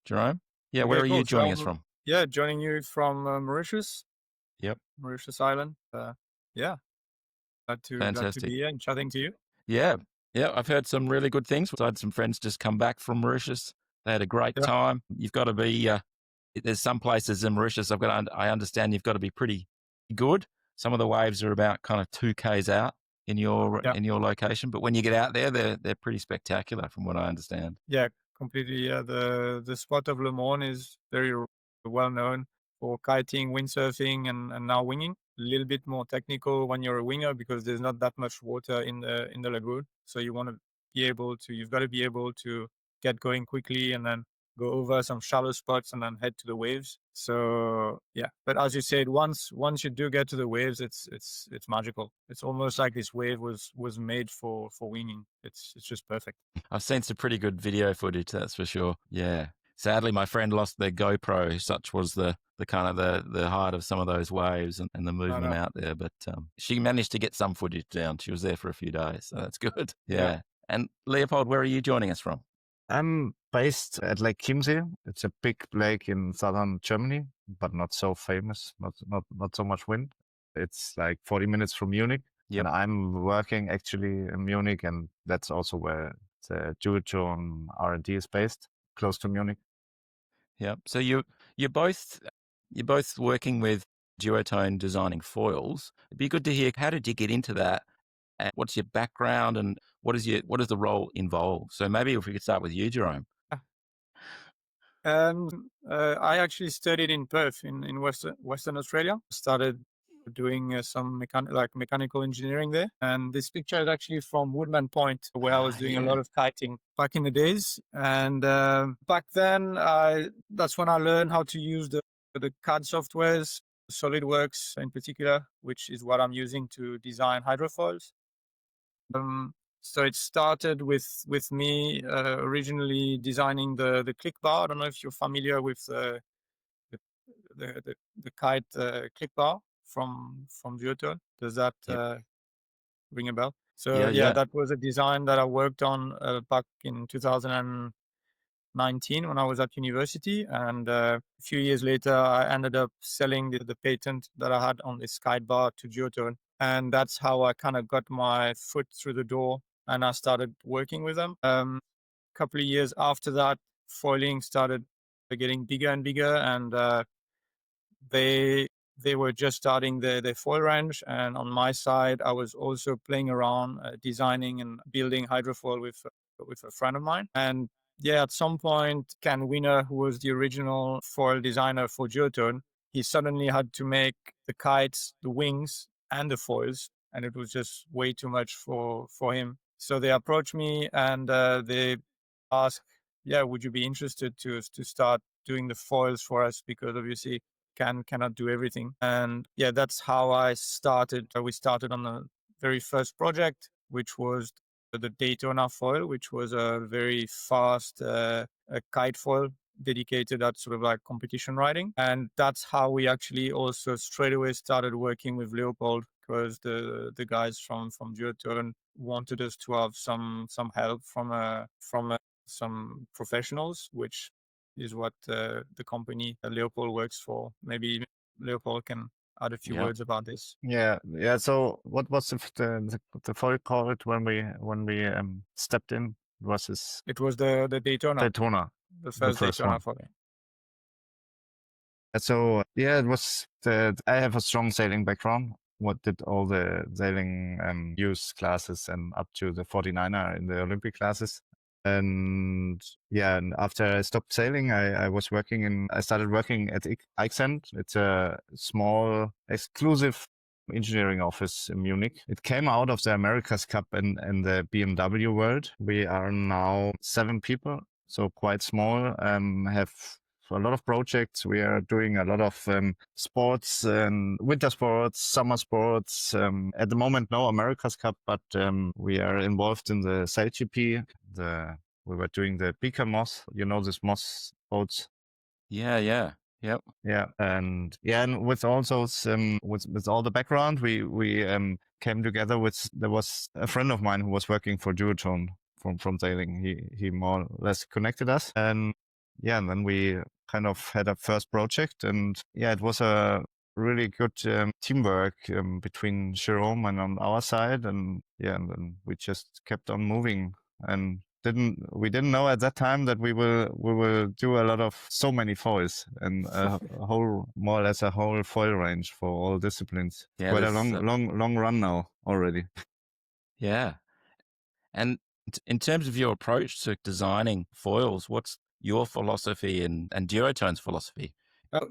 Jerome? Yeah, where Okay, are you cool. So joining us from? yeah, joining you from Mauritius, Yep, Mauritius Island. Yeah, glad to be fantastic. here and chatting to you. Yeah, yeah, I've heard some really good things. I had some friends just come back from Mauritius. They had a great Yeah. time. You've got to be, there's some places in Mauritius I understand you've got to be pretty good. Some of the waves are about kind of 2 k's out Yeah, in your location, but when you get out there, they're pretty spectacular from what I understand. yeah, completely. Yeah, the spot of Le Morne is very well known for kiting, windsurfing, and now winging. A little bit more technical when you're a winger because there's not that much water in the lagoon. So you've got to be able to get going quickly and then go over some shallow spots and then head to the waves. So yeah, but as you said, once you do get to the waves, it's magical. It's almost like this wave was made for winging. It's just perfect. I've seen some pretty good video footage, that's for sure. Yeah. Sadly, my friend lost their GoPro. Such was the kind of the height of some of those waves and the No, movement no, out there. But she managed to get some footage down. She was there for a few days, so that's good. yeah. Yeah. And Leopold, where are you joining us from? I'm based at Lake Chiemsee. It's a big lake in southern Germany, but not so famous, not so much wind. It's like 40 minutes from Munich. Yep. And I'm working actually in Munich, and that's also where the Duotone R&D is based, close to Munich. Yep. So you're both working with Duotone designing foils. It'd be good to hear, how did you get into that? And what's your background and what does the role involve? So maybe if we could start with you, Jerome. I actually studied in Perth in Western Australia. Started doing some mechanical engineering there. And this picture is actually from Woodman Point, where I was doing a Yeah. lot of kiting back in the days. And back then, that's when I learned how to use the CAD softwares, SolidWorks in particular, which is what I'm using to design hydrofoils. So it started with me originally designing the click bar. I don't know if you're familiar with the, the kite click bar from Duotone. Does that Yep. ring a bell? So Yeah, yeah, yeah. that was a design that I worked on back in 2019 when I was at university, and a few years later, I ended up selling the patent that I had on this kite bar to Duotone, and that's how I kind of got my foot through the door, and I started working with them. Couple of years after that, foiling started getting bigger and bigger, and they they were just starting their foil range. And on my side, I was also playing around, designing and building hydrofoil with a friend of mine. And yeah, at some point, Ken Wiener, who was the original foil designer for Duotone, he suddenly had to make the kites, the wings, and the foils, and it was just way too much for him. So they approached me and they asked, "Yeah, would you be interested to start doing the foils for us? Because obviously cannot do everything." And yeah, that's how I started. We started on the very first project, which was the Daytona foil, which was a very fast a kite foil dedicated at sort of like competition riding. And that's how we actually also straight away started working with Leopold, because the guys from Duotone wanted us to have some help from some professionals, which is what the company Leopold works for. Maybe Leopold can add a few Yeah. words about this. Yeah. So what was the foil called when we stepped in? Was this It was the Daytona, Daytona, the the first first Daytona one? for me. So yeah, it was I have a strong sailing background. What did all the sailing use classes and up to the 49er in the Olympic classes. And yeah, and after I stopped sailing, I started working at Ixent. It's a small exclusive engineering office in Munich. It came out of the America's Cup in the BMW world. We are now 7 people, so quite small. Have a lot of projects. We are doing a lot of sports and winter sports, summer sports. At the moment, no America's Cup, but we are involved in the Sail GP. We were doing the Beaker Moss. You know, this Moss boats. Yeah, yeah. Yep. Yeah, and with all those with all the background, we came together with. There was a friend of mine who was working for Duotone from sailing. He more or less connected us, and yeah, and then we kind of had a first project, and yeah, it was a really good teamwork between Jerome and on our side, and yeah, and then we just kept on moving, and we didn't know at that time that we will do a lot of so many foils and a whole, more or less a whole foil range for all disciplines. Yeah, Quite a there's long run now already. yeah. And in terms of your approach to designing foils, what's your philosophy and Duotone's philosophy? Uh,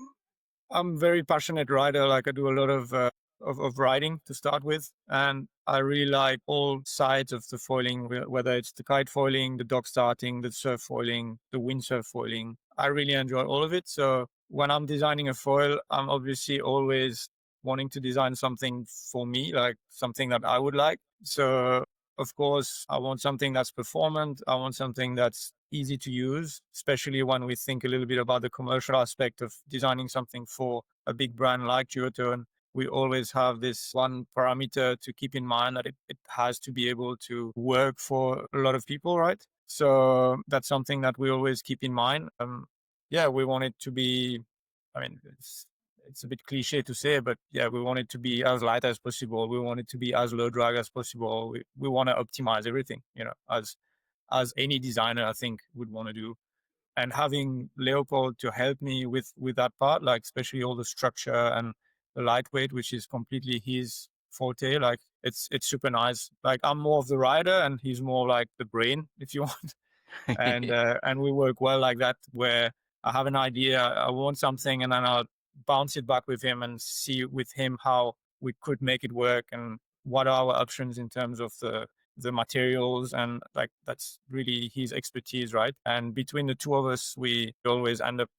I'm very passionate writer. Like I do a lot of writing to start with, and I really like all sides of the foiling, whether it's the kite foiling, the dock starting, the surf foiling, the windsurf foiling. I really enjoy all of it. So when I'm designing a foil, I'm obviously always wanting to design something for me, like something that I would like. So of course, I want something that's performant. I want something that's easy to use, especially when we think a little bit about the commercial aspect of designing something for a big brand like Duotone. We always have this one parameter to keep in mind that it has to be able to work for a lot of people, right? So that's something that we always keep in mind. Yeah, we want it to be, I mean, it's a bit cliche to say, but yeah, we want it to be as light as possible. We want it to be as low drag as possible. We want to optimize everything, as any designer I think would want to do. And having Leopold to help me with that part, like especially all the structure and the lightweight, which is completely his forte, like it's super nice. Like I'm more of the rider and he's more like the brain, if you want. And we work well like that, where I have an idea, I want something, and then I'll bounce it back with him and see with him how we could make it work and what are our options in terms of the materials, and like that's really his expertise, right? And between the two of us, we always end up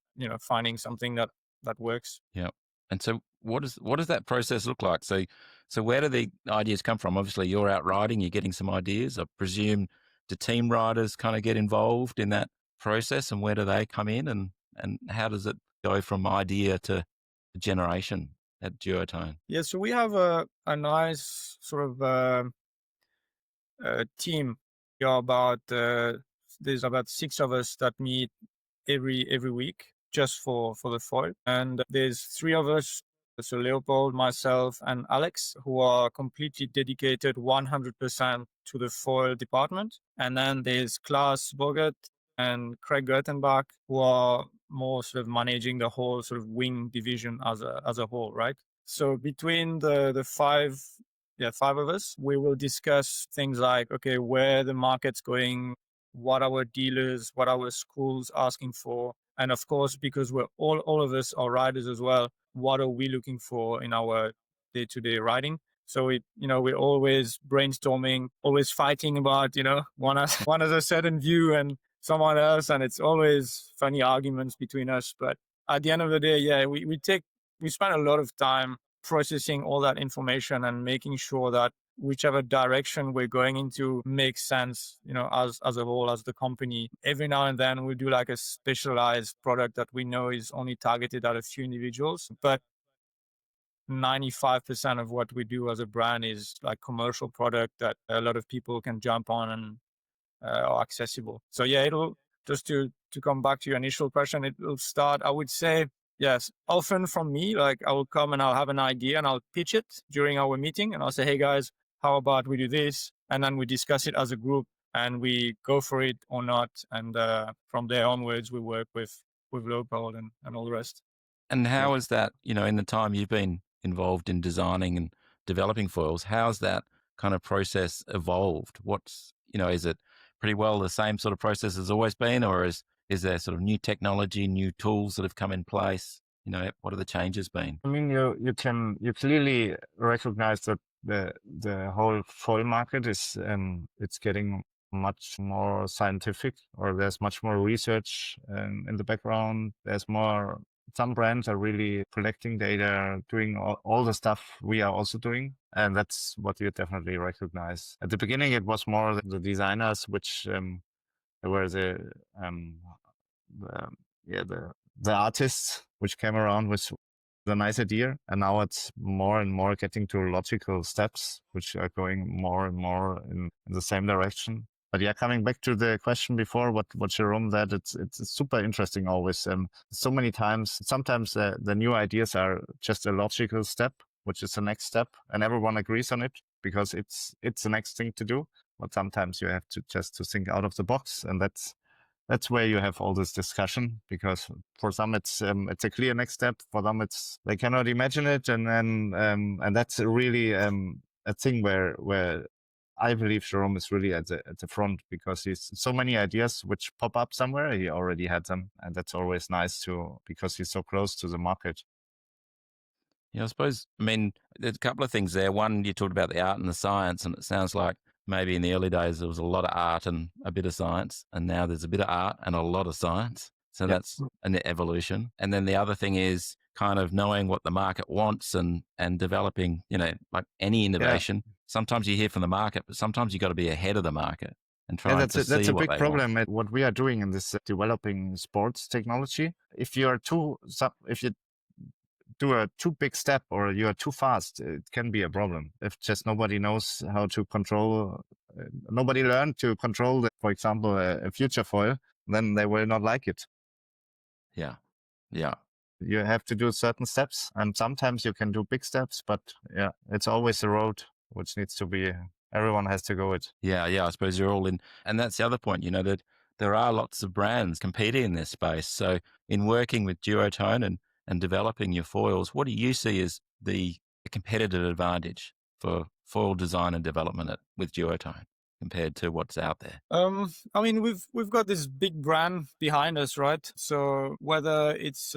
finding something that works. Yeah. And so what does that process look like? So where do the ideas come from? Obviously you're out riding, you're getting some ideas. I presume do team riders kind of get involved in that process, and where do they come in, and how does it go from idea to generation at Duotone? Yeah, so we have a nice sort of team. We are about there's about 6 of us that meet every week just for the foil, and there's 3 of us. So Leopold, myself, and Alex, who are completely dedicated 100% to the foil department. And then there's Klaas Bogert and Craig Gertenbach, who are more sort of managing the whole sort of wing division as a whole, right? So between the 5 of us, we will discuss things like, okay, where the market's going, what our dealers, what our schools asking for. And of course, because we're all of us are riders as well, what are we looking for in our day-to-day riding? So we're always brainstorming, always fighting about, one has a certain view and someone else, and it's always funny arguments between us. But at the end of the day, yeah, we spend a lot of time processing all that information and making sure that whichever direction we're going into makes sense, as a whole, as the company. Every now and then we do like a specialized product that we know is only targeted at a few individuals, but 95% of what we do as a brand is like commercial product that a lot of people can jump on and are accessible. So yeah, it'll just to come back to your initial question, it will start, I would say, yes, often from me. Like I will come and I'll have an idea and I'll pitch it during our meeting, and I'll say, hey guys, how about we do this? And then we discuss it as a group and we go for it or not. And from there onwards, we work with Leopold and all the rest. And Yeah. how is that, in the time you've been involved in designing and developing foils, how's that kind of process evolved? Is it pretty well the same sort of process as always been, or is there sort of new technology, new tools that have come in place? What are the changes been? I mean, you clearly recognize that the whole foil market is it's getting much more scientific, or there's much more research in the background. There's more. Some brands are really collecting data, doing all the stuff we are also doing, and that's what you definitely recognize. At the beginning, it was more the designers, which were the yeah the artists which came around with the nice idea, and now it's more and more getting to logical steps which are going more and more in the same direction. But yeah, coming back to the question before, what Jerome said, it's super interesting always. So many times, sometimes the new ideas are just a logical step, which is the next step, and everyone agrees on it because it's the next thing to do. But sometimes you have to just to think out of the box, and that's where you have all this discussion, because for some it's a clear next step. For them, they cannot imagine it, and that's really a thing where I believe Jerome is really at the front, because he's so many ideas which pop up somewhere. He already had them, and that's always nice because he's so close to the market. Yeah, I suppose, I mean, there's a couple of things there. One, you talked about the art and the science, and it sounds like maybe in the early days there was a lot of art and a bit of science, and now there's a bit of art and a lot of science. So Yeah. that's an evolution. And then the other thing is kind of knowing what the market wants and developing, like any innovation. Sometimes you hear from the market, but sometimes you got to be ahead of the market and trying to that's see a what big they problem want. at what we are doing in this developing sports technology. If you do a too big step or you are too fast, it can be a problem. If just nobody knows how to control, nobody learned to control, for example, a future foil, then they will not like it. Yeah. Yeah. You have to do certain steps, and sometimes you can do big steps, but yeah, it's always a road which needs to be, everyone has to go it. Yeah, I suppose you're all in. And that's the other point, that there are lots of brands competing in this space. So in working with Duotone and developing your foils, what do you see as the competitive advantage for foil design and development with Duotone compared to what's out there? I mean, we've got this big brand behind us, right? So whether it's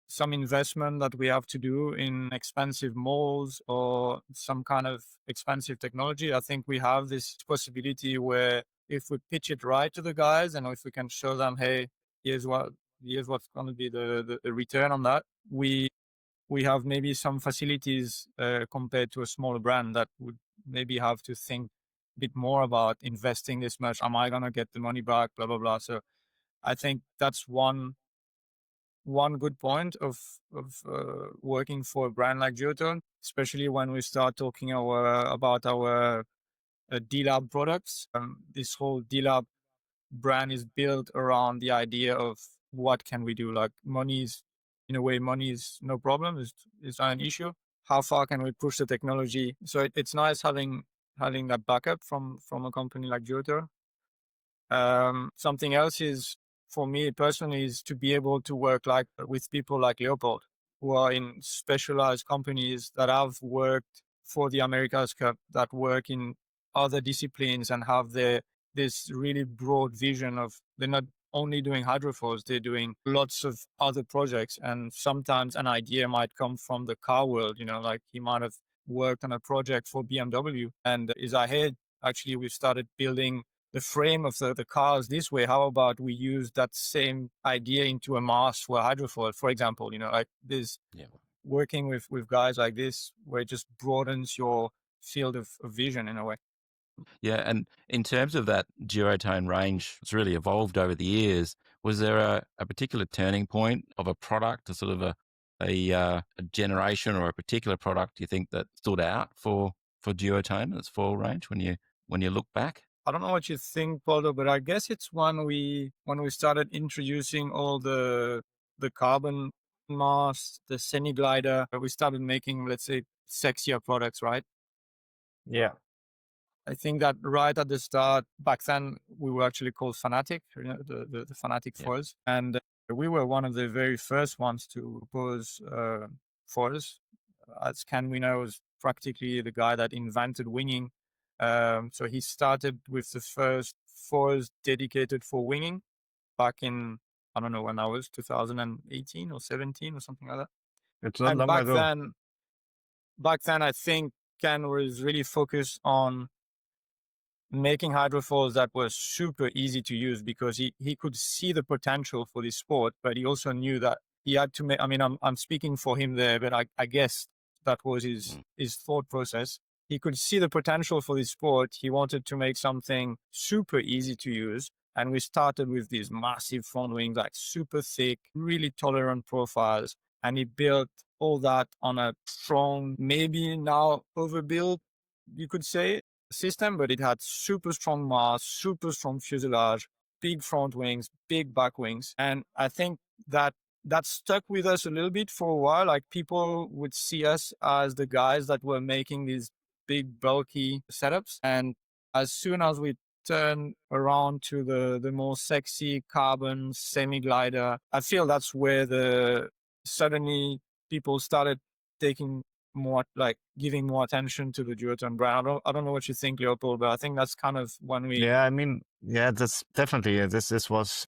some investment that we have to do in expensive molds or some kind of expensive technology, I think we have this possibility where if we pitch it right to the guys, and if we can show them, hey, here's what's going to be the return on that, we have maybe some facilities compared to a smaller brand that would maybe have to think a bit more about investing this much. Am I going to get the money back? Blah, blah, blah. So I think that's one good point of working for a brand like Duotone, especially when we start talking about our D-Lab products. This whole D-Lab brand is built around the idea of what can we do? Like money is no problem. It's not an issue. How far can we push the technology? So it's nice having that backup from a company like Duotone. Something else is, for me personally, is to be able to work with people like Leopold, who are in specialized companies that have worked for the America's Cup, that work in other disciplines and have this really broad vision of, they're not only doing hydrofoils, they're doing lots of other projects. And sometimes an idea might come from the car world, like he might have worked on a project for BMW and is ahead. Actually, we've started building the frame of the cars this way. How about we use that same idea into a mast for a hydrofoil, for example? Like this, working with guys like this, where it just broadens your field of vision in a way. Yeah, and in terms of that Duotone range, it's really evolved over the years. Was there a particular turning point of a product, a sort of a generation or a particular product you think that stood out for Duotone, its foil range, when you look back? I don't know what you think, Paulo, but I guess it's when we started introducing all the carbon mask, the semi glider. We started making, let's say, sexier products, right? Yeah. I think that right at the start, back then, we were actually called Fanatic, the Fanatic foils. And we were one of the very first ones to propose foils. As Ken we know, was practically the guy that invented winging. So he started with the first foils dedicated for winging back in, I don't know when that was, 2018 or 17 or something like that. It's not long ago. Back then, I think Ken was really focused on making hydrofoils that were super easy to use, because he could see the potential for this sport, but he also knew that he had to make, I mean, I'm speaking for him there, but I guess that was his thought process. He could see the potential for this sport. He wanted to make something super easy to use. And we started with these massive front wings, like super thick, really tolerant profiles. And he built all that on a strong, maybe now overbuilt, you could say, system, but it had super strong mast, super strong fuselage, big front wings, big back wings. And I think that stuck with us a little bit for a while. Like people would see us as the guys that were making these big bulky setups. And as soon as we turn around to the more sexy carbon semi glider, I feel that's where suddenly people started taking more, like giving more attention to the Duotone brand. I don't know what you think, Leopold, but I think that's kind of when we. Yeah, I mean, yeah, that's definitely this was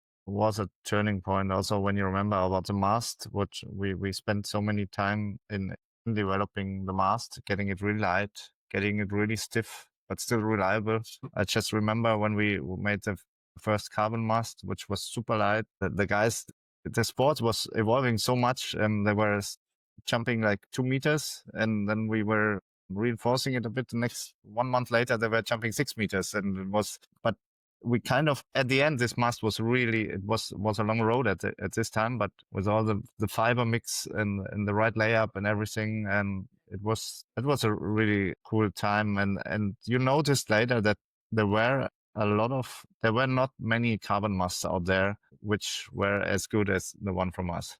a turning point. Also, when you remember about the mast, which we spent so many time in developing the mast, getting it really light, getting it really stiff, but still reliable. I just remember when we made the first carbon mast, which was super light. The guys, the sport was evolving so much, and they were jumping like 2 meters, and then we were reinforcing it a bit. The next 1 month later, they were jumping 6 meters, and it was. But we kind of at the end, this mast was really it was a long road at this time, but with all the fiber mix and the right layup and everything, and it was a really cool time. And you noticed later that there were there were not many carbon masts out there which were as good as the one from us.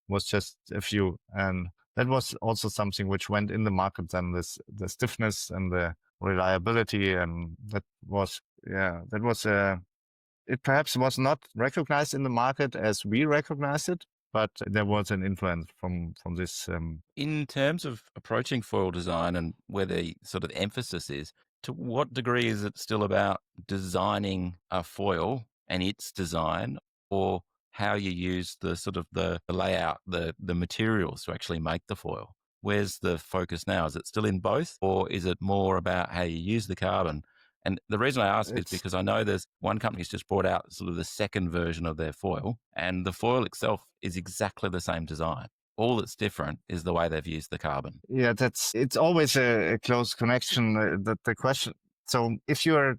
Was just a few, and that was also something which went in the market then, the stiffness and the reliability, and that was it perhaps was not recognized in the market as we recognize it, but there was an influence from this. In terms of approaching foil design and where the sort of emphasis is, to what degree is it still about designing a foil and its design, or how you use the sort of the layout, the materials to actually make the foil? Where's the focus now? Is it still in both, or is it more about how you use the carbon? And the reason I ask is because I know there's one company's just brought out sort of the second version of their foil, and the foil itself is exactly the same design. All that's different is the way they've used the carbon. Yeah, it's always a close connection. The question. So if you're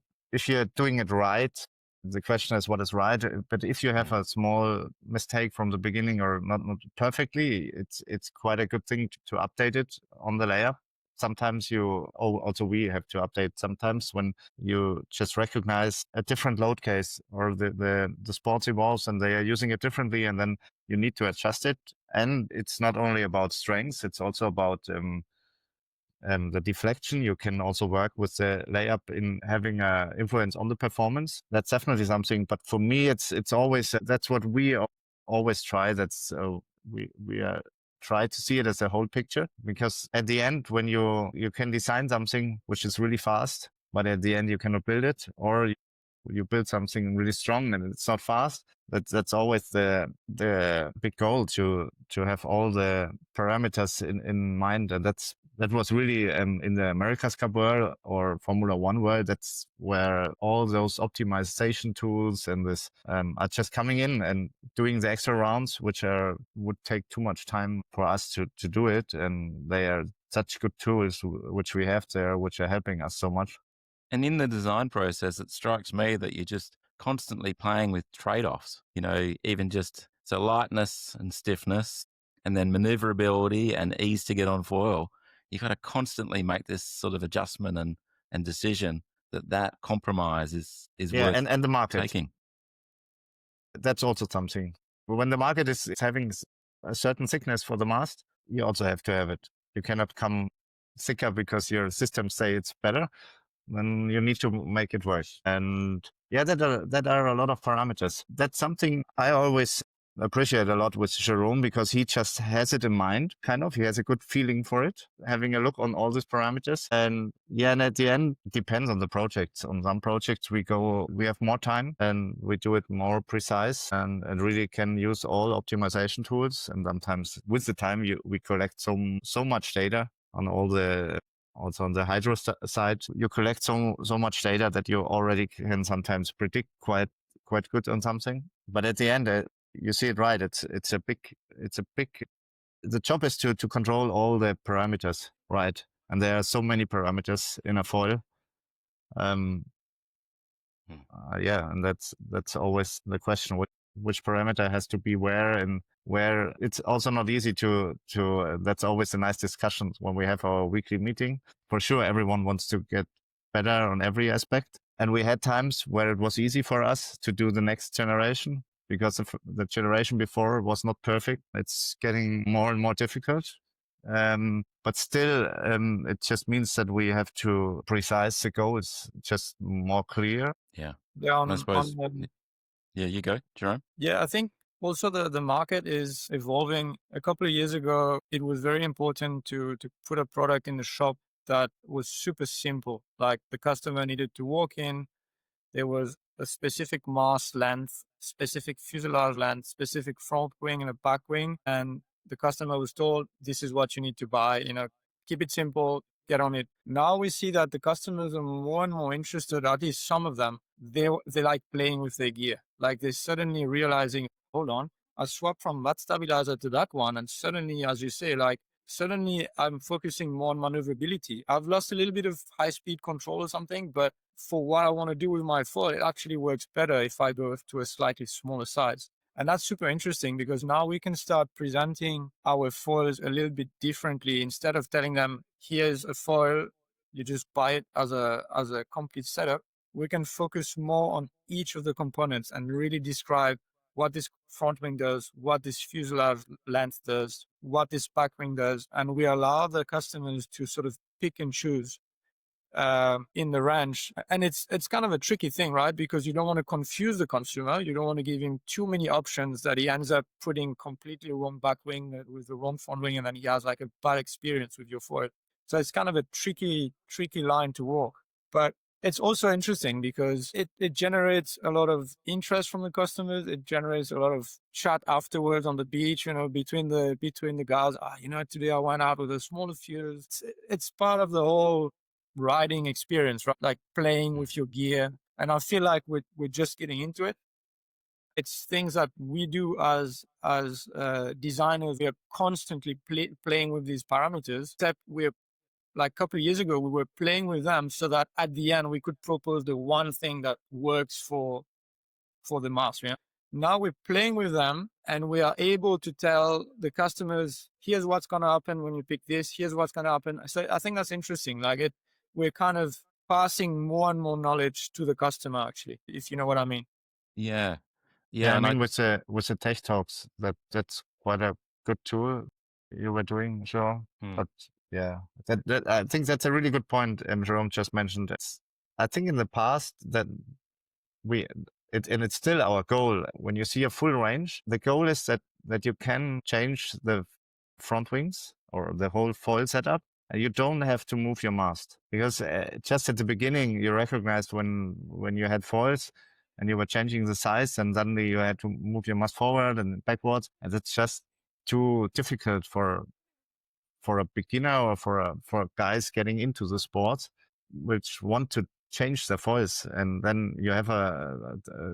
doing it right, the question is what is right. But if you have a small mistake from the beginning or not perfectly, it's quite a good thing to update it on the layer. Sometimes also we have to update sometimes when you just recognize a different load case or the sports evolves and they are using it differently, and then you need to adjust it. And it's not only about strengths, it's also about the deflection. You can also work with the layup in having an influence on the performance. That's definitely something. But for me, it's always, that's what we always try. That's we try to see it as a whole picture, because at the end, when you can design something which is really fast, but at the end you cannot build it, or you build something really strong and it's not fast. That's always the big goal, to have all the parameters in mind. And that was really in the America's Cup world or Formula One world. That's where all those optimization tools and this are just coming in and doing the extra rounds, which would take too much time for us to do it. And they are such good tools which we have there, which are helping us so much. And in the design process, it strikes me that you're just constantly playing with trade-offs, even just so lightness and stiffness, and then maneuverability and ease to get on foil. You've got to constantly make this sort of adjustment and decision that compromise is worth and the market taking. That's also something. When the market is having a certain thickness for the mast, you also have to have it. You cannot come thicker because your systems say it's better. Then you need to make it work. And yeah, that are a lot of parameters. That's something I always appreciate a lot with Jerome, because he just has it in mind, kind of. He has a good feeling for it, having a look on all these parameters. And yeah, and at the end, it depends on the projects. On some projects, we have more time and we do it more precise and really can use all optimization tools. And sometimes with the time, we collect so much data on all the. Also on the hydro side, you collect so much data that you already can sometimes predict quite good on something. But at the end, you see it right. It's a big. The job is to control all the parameters, right? And there are so many parameters in a foil. Yeah, and that's always the question: which parameter has to be where, and where. It's also not easy to. That's always a nice discussion when we have our weekly meeting. For sure, everyone wants to get better on every aspect. And we had times where it was easy for us to do the next generation because the generation before was not perfect. It's getting more and more difficult. But still, it just means that we have to precise the goals just more clear. Yeah. Yeah, And I suppose, yeah, you go, Jerome. yeah, I think also the market is evolving. A couple of years ago, it was very important to put a product in the shop that was super simple. Like the customer needed to walk in, there was a specific mast length, specific fuselage length, specific front wing and a back wing, and the customer was told, "This is what you need to buy. Keep it simple, get on it." Now we see that the customers are more and more interested. At least some of them, they like playing with their gear. Like they're suddenly realizing, hold on, I swapped from that stabilizer to that one, and suddenly, as you say, suddenly I'm focusing more on maneuverability. I've lost a little bit of high speed control or something, but for what I want to do with my foil, it actually works better if I go to a slightly smaller size. And that's super interesting because now we can start presenting our foils a little bit differently. Instead of telling them, here's a foil, you just buy it as a complete setup, we can focus more on each of the components and really describe what this front wing does, what this fuselage length does, what this back wing does. And we allow the customers to sort of pick and choose in the range. And it's kind of a tricky thing, right? Because you don't want to confuse the consumer. You don't want to give him too many options that he ends up putting completely wrong back wing with the wrong front wing, and then he has like a bad experience with your foil. So it's kind of a tricky line to walk. But it's also interesting because it generates a lot of interest from the customers. It generates a lot of chat afterwards on the beach, between the guys. Today I went out with a smaller fuse. It's part of the whole riding experience, right? Like playing with your gear. And I feel like we're just getting into it. It's things that we do as designers. We are constantly playing with these parameters. Except we're like a couple of years ago, we were playing with them so that at the end we could propose the one thing that works for the mass. Now we're playing with them and we are able to tell the customers, here's what's going to happen when you pick this. Here's what's going to happen. So I think that's interesting. We're kind of passing more and more knowledge to the customer, actually, if you know what I mean. Yeah. Yeah, Yeah. I And mean, with the tech talks, that's quite a good tool you were doing, sure. But yeah, that I think that's a really good point. Jerome just mentioned. I think in the past that it's still our goal. When you see a full range, the goal is that you can change the front wings or the whole foil setup. And you don't have to move your mast because just at the beginning you recognized when you had foils and you were changing the size and suddenly you had to move your mast forward and backwards, and it's just too difficult for a beginner or for guys getting into the sport which want to change their foils. And then you have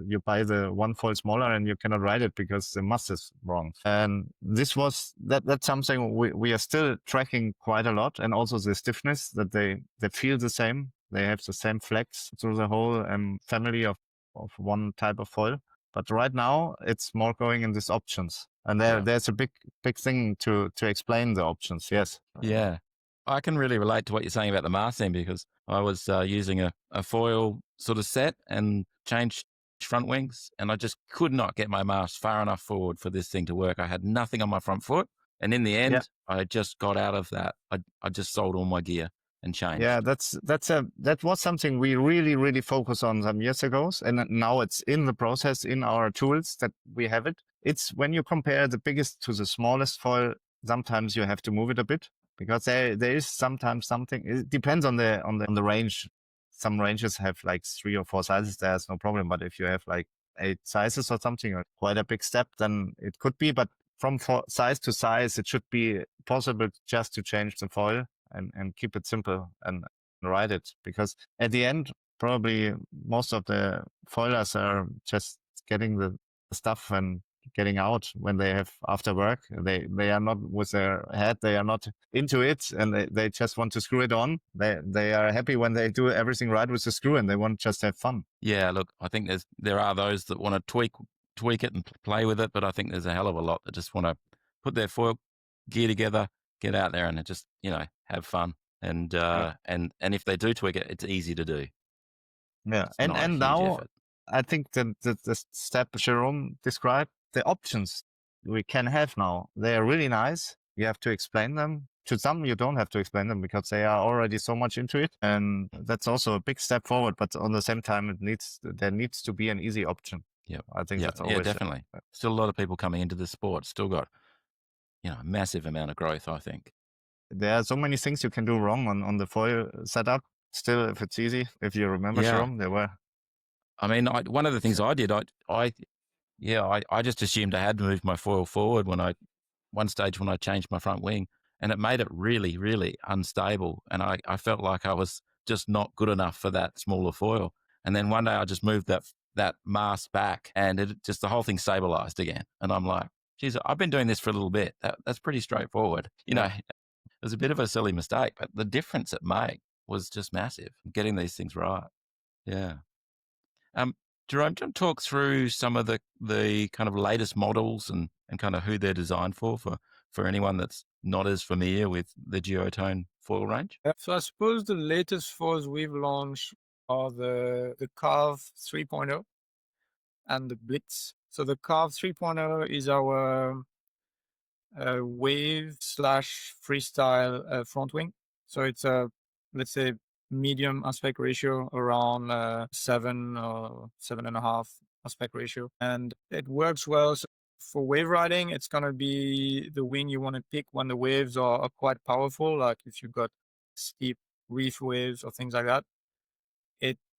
you buy the one foil smaller and you cannot ride it because the mast is wrong. And that's something we are still tracking quite a lot. And also the stiffness, that they feel the same. They have the same flex through the whole family of one type of foil. But right now it's more going in these options. And there's a big thing to explain the options. Yes. yeah, I can really relate to what you're saying about the masting because I was using a foil sort of set and changed front wings, and I just could not get my mast far enough forward for this thing to work. I had nothing on my front foot, and in the end, I just got out of that. I just sold all my gear and changed. Yeah, that was something we really focused on some years ago, and now it's in the process in our tools that we have it. It's when you compare the biggest to the smallest foil, sometimes you have to move it a bit because there is sometimes something. It depends on the range. Some ranges have like 3 or 4 sizes. There's no problem, but if you have like 8 sizes or something, or quite a big step, then it could be. But from size to size, it should be possible just to change the foil and keep it simple and ride it, because at the end probably most of the foilers are just getting the stuff and getting out when they have after work. They are not with their head, they are not into it, and they just want to screw it on. They are happy when they do everything right with the screw and they want just have fun. Yeah, look, I think there are those that want to tweak it and play with it, but I think there's a hell of a lot that just want to put their foil gear together, get out there and just, have fun. And Yeah. and if they do tweak it, it's easy to do. Yeah. It's not a huge Now effort. I think the step Jerome described, the options we can have now, they are really nice. You have to explain them. To some, you don't have to explain them because they are already so much into it. And that's also a big step forward. But on the same time, there needs to be an easy option. Yeah. I think Yeah. that's Yeah, always definitely. Still a lot of people coming into the sport. Still got, a massive amount of growth, I think. there are so many things you can do wrong on the foil setup. Still, if it's easy, if you remember, Yeah. Jerome, there were. I mean, one of the things I did, I just assumed I had to move my foil forward one stage when I changed my front wing, and it made it really, really unstable. And I felt like I was just not good enough for that smaller foil. And then one day I just moved that mast back, and it just, the whole thing stabilized again. And I'm like, geez, I've been doing this for a little bit. That's pretty straightforward. Yeah. It was a bit of a silly mistake, but the difference it made was just massive. Getting these things right. Yeah. Um, Jerome, do you want to talk through some of the kind of latest models and kind of who they're designed for anyone that's not as familiar with the Duotone foil range? So I suppose the latest foils we've launched are the Carve 3.0 and the Blitz. So the Carve 3.0 is our wave slash freestyle front wing. So it's a, let's say, medium aspect ratio around 7 or 7.5 aspect ratio. And it works well. So for wave riding, it's going to be the wing you want to pick when the waves are quite powerful, like if you've got steep reef waves or things like that.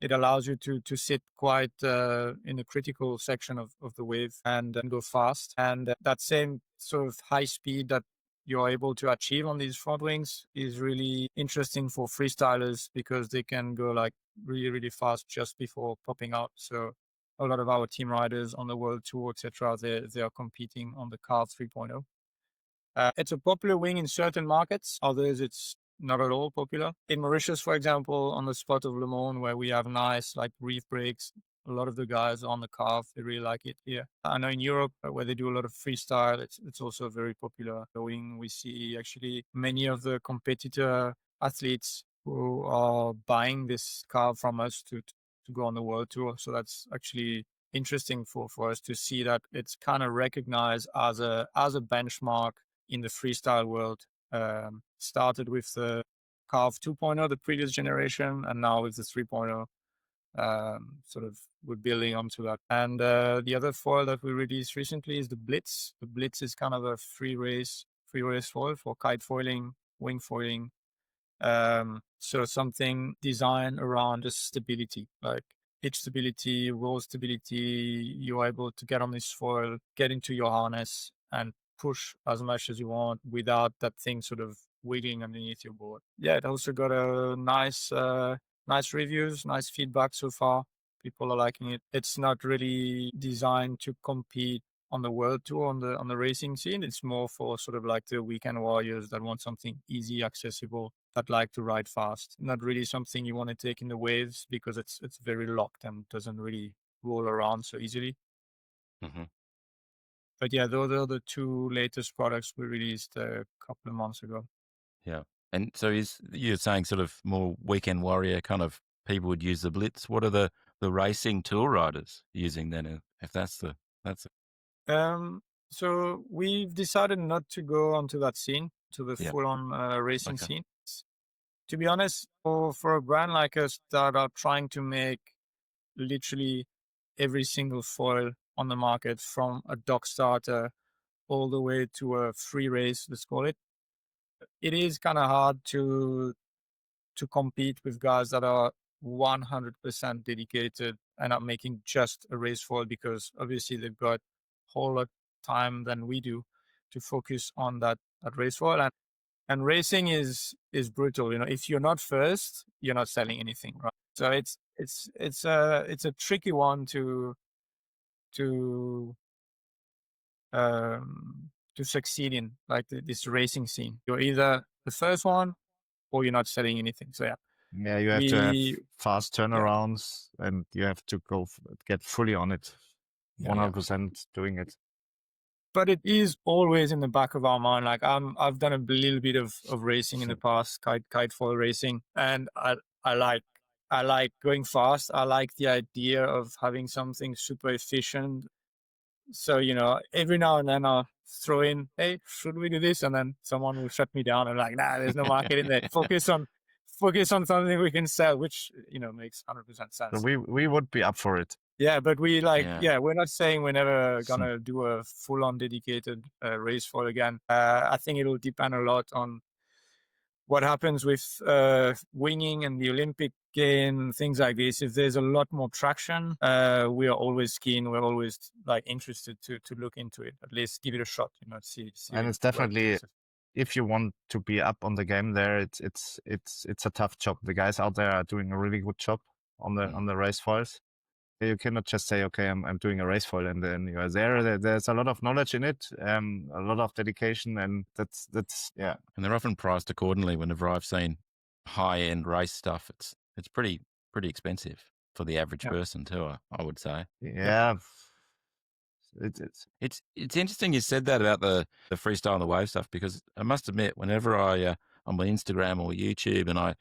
It allows you to sit quite in a critical section of the wave and then go fast. And that same sort of high speed that you're able to achieve on these front wings is really interesting for freestylers because they can go like really, really fast just before popping out. So a lot of our team riders on the world tour, etc., they are competing on the Carve 3.0. It's a popular wing in certain markets. Others, it's not at all popular. In Mauritius, for example, on the spot of Le Monde, where we have nice like reef breaks, a lot of the guys on the Carve, they really like it here. I know in Europe, where they do a lot of freestyle, it's also a very popular wing. We see actually many of the competitor athletes who are buying this Carve from us to go on the world tour. So that's actually interesting for us to see that it's kind of recognized as a benchmark in the freestyle world. Started with the Carve 2.0, the previous generation, and now with the 3.0. Sort of we're building onto that. And the other foil that we released recently is the Blitz. The Blitz is kind of a free race foil for kite foiling, wing foiling. So something designed around just stability, like pitch stability, roll stability. You're able to get on this foil, get into your harness, and push as much as you want without that thing sort of wiggling underneath your board. Yeah, it also got a nice reviews, nice feedback so far. People are liking it. It's not really designed to compete on the world tour on the racing scene. It's more for sort of like the weekend warriors that want something easy, accessible, that like to ride fast. Not really something you want to take in the waves because it's very locked and doesn't really roll around so easily. Mm-hmm. But yeah, those are the two latest products we released a couple of months ago. Yeah. And so you're saying sort of more weekend warrior kind of people would use the Blitz. What are the racing tour riders using then? If that's So we've decided not to go onto that scene, to the Yeah. full-on racing Okay. scene. To be honest, for a brand like us that are trying to make literally every single foil on the market, from a dock starter all the way to a free race, let's call it, it is kind of hard to compete with guys that are 100% dedicated and are making just a race foil, because obviously they've got a whole lot time than we do to focus on that race foil. And racing is brutal. If you're not first, you're not selling anything, right? So it's a tricky one to succeed in, like this racing scene. You're either the first one or you're not selling anything. So yeah. Yeah, you have to have fast Yeah. turnarounds and you have to get fully on it, Yeah. 100% doing it. but it is always in the back of our mind. Like I've done a little bit of racing in the past, kite foil racing, and I like going fast. I like the idea of having something super efficient. So, every now and then I'll throw in, hey, should we do this? And then someone will shut me down and like, nah, there's no market in there. Focus on something we can sell, which, makes 100% So sense. we would be up for it. Yeah, but we Yeah. we're not saying we're never gonna do a full-on dedicated race foil again. I think it'll depend a lot on what happens with winging and the Olympic game, things like this. If there's a lot more traction, we are always keen. We're always like interested to look into it. At least give it a shot. See. And it's definitely, if you want to be up on the game there, it's a tough job. The guys out there are doing a really good job on the race foils. You cannot just say, okay, I'm doing a race foil, and then you are there. There's a lot of knowledge in it, a lot of dedication, and that's yeah. And they're often priced accordingly. Whenever I've seen high end race stuff, it's pretty expensive for the average person too. I would say. Yeah. It's interesting you said that about the freestyle and the wave stuff, because I must admit, whenever I'm on Instagram or YouTube, and a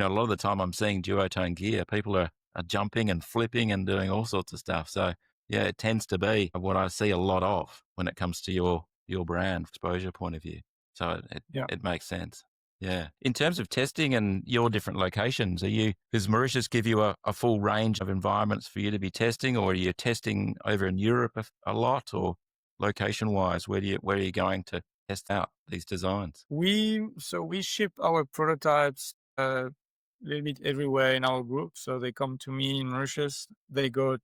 lot of the time I'm seeing duotone gear, people are jumping and flipping and doing all sorts of stuff. So yeah, it tends to be what I see a lot of when it comes to your brand exposure point of view. So it makes sense. Yeah. In terms of testing and your different locations, does Mauritius give you a full range of environments for you to be testing, or are you testing over in Europe a lot, or location wise, where are you going to test out these designs? We ship our prototypes a little bit everywhere in our group. So they come to me in Mauritius. They go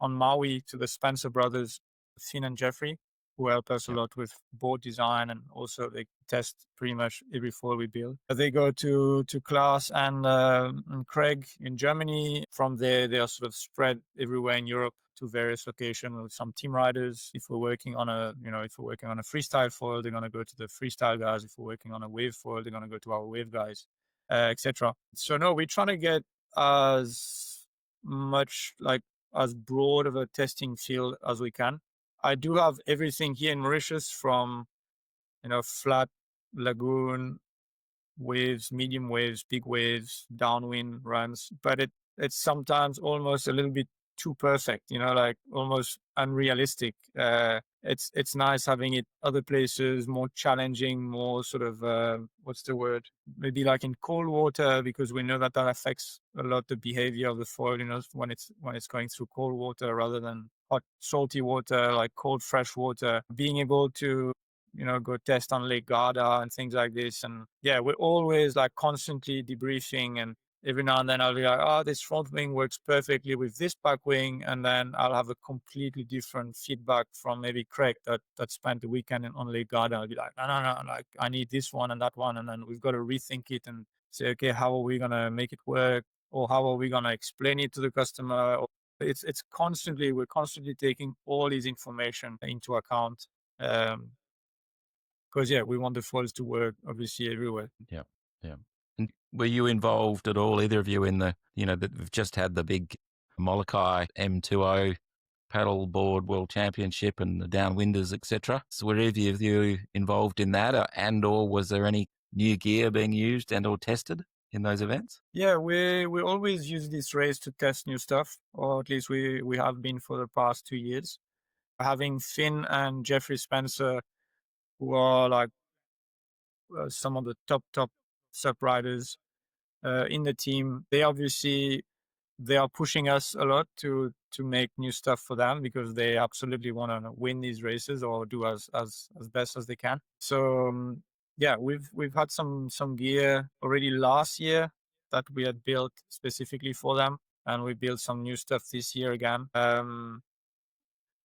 on Maui to the Spencer brothers, Finn and Jeffrey, who help us a lot with board design, and also they test pretty much every foil we build. They go to Klaas and Craig in Germany. From there, they are sort of spread everywhere in Europe to various locations with some team riders. If we're working on a freestyle foil, they're going to go to the freestyle guys. If we're working on a wave foil, they're going to go to our wave guys, etc. So no, we're trying to get as much, like, as broad of a testing field as we can. I do have everything here in Mauritius, from, flat, lagoon, waves, medium waves, big waves, downwind runs, but it's sometimes almost a little bit too perfect, like almost unrealistic. It's nice having it other places, more challenging, more sort of, what's the word? Maybe like in cold water, because we know that affects a lot the behavior of the foil, when it's going through cold water rather than hot, salty water, like cold, fresh water. Being able to, go test on Lake Garda and things like this. And yeah, we're always like constantly debriefing, and every now and then I'll be like, oh, this front wing works perfectly with this back wing. And then I'll have a completely different feedback from maybe Craig that spent the weekend on Lake Garda. I'll be like, no, like I need this one and that one. And then we've got to rethink it and say, okay, how are we going to make it work? Or how are we going to explain it to the customer? We're constantly taking all this information into account. Because we want the foils to work obviously everywhere. Yeah. And were you involved at all, either of you, in we've just had the big Molokai M20 paddleboard world championship and the downwinders, etc. So were either of you involved in that, or was there any new gear being used and or tested in those events? Yeah, we always use this race to test new stuff, or at least we have been for the past 2 years. Having Finn and Jeffrey Spencer, who are like some of the top sub riders in the team, they are pushing us a lot to make new stuff for them, because they absolutely want to win these races or do as best as they can. So we've had some gear already last year that we had built specifically for them, and we built some new stuff this year again.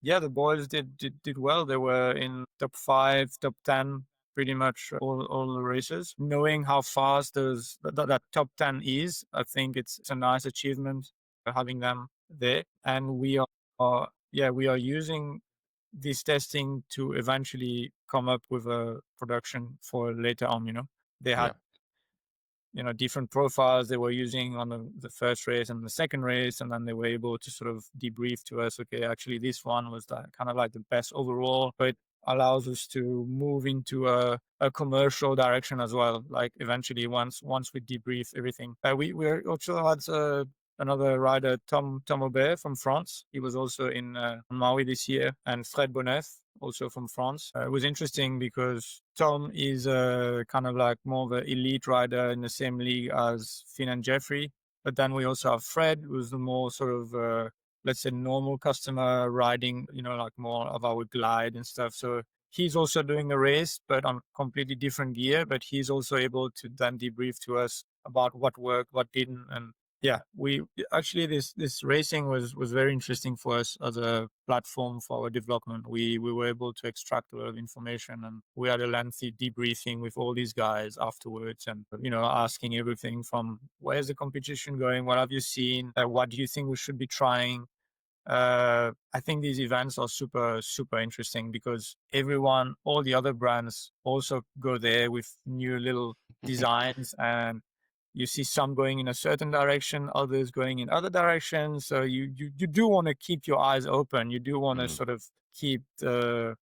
The boys did well. They were in top 5, top 10, pretty much all the races. Knowing how fast that top 10 is, I think it's a nice achievement having them there. And we are using this testing to eventually come up with a production for later on. They had different profiles they were using on the first race and the second race, and then they were able to sort of debrief to us, okay, actually this one was kind of like the best overall. But allows us to move into a commercial direction as well. Like eventually, once we debrief everything, we also had another rider, Tom Aubert from France. He was also in Maui this year, and Fred Bonneff, also from France. It was interesting because Tom is kind of like more of an elite rider in the same league as Finn and Jeffrey. But then we also have Fred, who's the more sort of let's say normal customer riding, like more of our glide and stuff. So he's also doing the race, but on completely different gear. But he's also able to then debrief to us about what worked, what didn't, and yeah, we actually this racing was very interesting for us as a platform for our development. We were able to extract a lot of information, and we had a lengthy debriefing with all these guys afterwards, and asking everything from where's the competition going, what have you seen, what do you think we should be trying. I think these events are super interesting because all the other brands also go there with new little designs, and you see some going in a certain direction, others going in other directions. So you do want to keep your eyes open. You do want to sort of keep know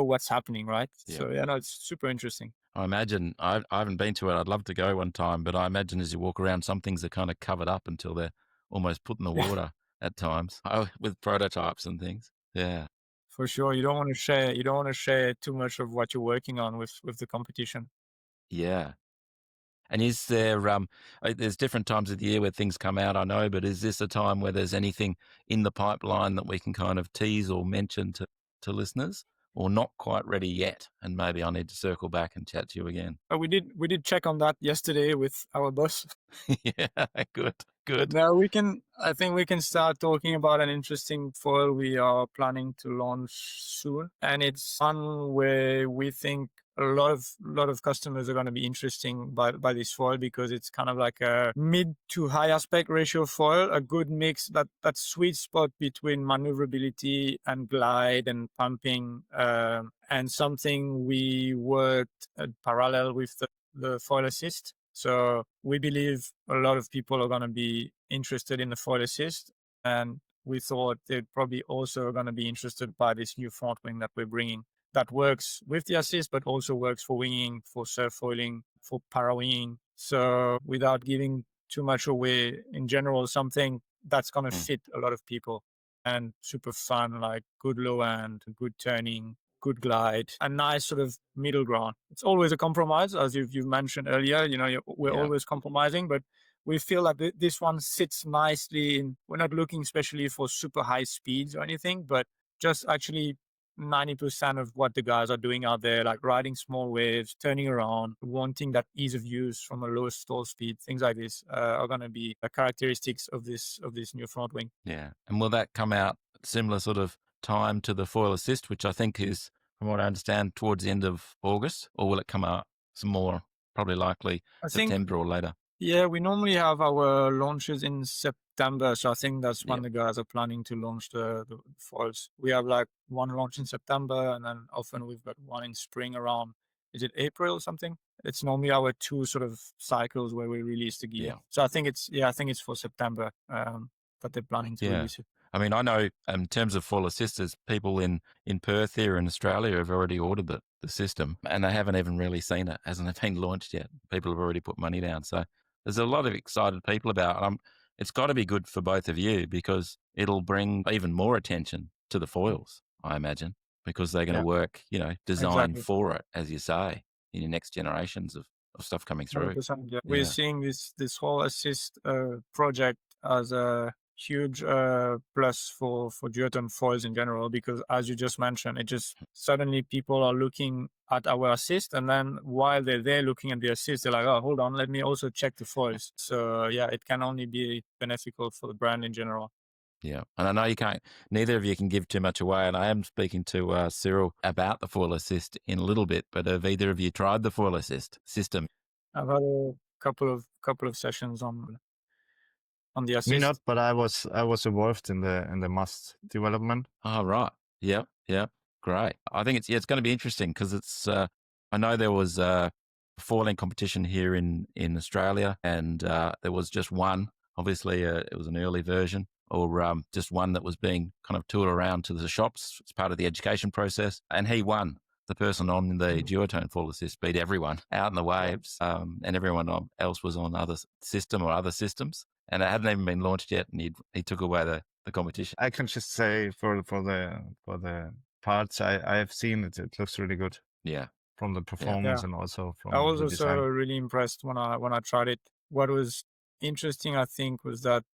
what's happening, right? Yeah. So no, it's super interesting. I imagine, I haven't been to it. I'd love to go one time, but I imagine as you walk around, some things are kind of covered up until they're almost put in the water at times with prototypes and things. Yeah. For sure. You don't want to share too much of what you're working on with the competition. Yeah. And is there, there's different times of the year where things come out, I know, but is this a time where there's anything in the pipeline that we can kind of tease or mention to listeners, or not quite ready yet? And maybe I need to circle back and chat to you again. We did check on that yesterday with our boss. Yeah, good. Now I think we can start talking about an interesting foil we are planning to launch soon. And it's one where we think a lot of customers are going to be interesting by this foil because it's kind of like a mid to high aspect ratio foil, a good mix, that sweet spot between maneuverability and glide and pumping, and something we worked parallel with the foil assist. So we believe a lot of people are going to be interested in the foil assist, and we thought they're probably also going to be interested by this new front wing that we're bringing that works with the assist, but also works for winging, for surf foiling, for para winging. So without giving too much away, in general, something that's going to fit a lot of people and super fun, like good low end, good turning, good glide, a nice sort of middle ground. It's always a compromise, as you've mentioned earlier. We're always compromising, but we feel like this one sits nicely in. We're not looking especially for super high speeds or anything, but just actually 90% of what the guys are doing out there, like riding small waves, turning around, wanting that ease of use from a low stall speed, things like this are going to be the characteristics of this new front wing. Yeah. And will that come out similar sort of time to the foil assist, which I think is, from what I understand, towards the end of August, or will it come out some more, probably likely September or later? Yeah, we normally have our launches in September. So I think that's when the guys are planning to launch the foils. We have like one launch in September, and then often we've got one in spring around, is it April or something? It's normally our two sort of cycles where we release the gear. Yeah. So I think it's for September that they're planning to release it. I mean, I know in terms of foil assist, there's people in Perth here in Australia who've already ordered the system, and they haven't even really seen it. Hasn't been launched yet. People have already put money down. So there's a lot of excited people about it. It's got to be good for both of you because it'll bring even more attention to the foils, I imagine, because they're going to work, designed for it, as you say, in your next generations of stuff coming through. 100%, yeah. We're seeing this whole assist project as a huge plus for Duotone foils in general, because as you just mentioned, it just suddenly people are looking at our assist, and then while they're there looking at the assist, they're like, oh, hold on, let me also check the foils. So yeah, it can only be beneficial for the brand in general. Yeah. And I know neither of you can give too much away. And I am speaking to Cyril about the foil assist in a little bit, but have either of you tried the foil assist system? I've had a couple of sessions on the assist. Me not, but I was involved in the must development. Oh, right. Yeah. Great. I think it's going to be interesting because it's, I know there was a foiling competition here in Australia, and there was just one. Obviously, it was an early version. or just one that was being kind of toured around to the shops as part of the education process. And he won. The person on the Duotone foil assist beat everyone out in the waves, and everyone else was on other system or other systems, and it hadn't even been launched yet, and he took away the competition. I can just say for the parts I have seen, it looks really good. Yeah, from the performance and also from I was the also design. really impressed when I tried it. What was interesting, I think, was that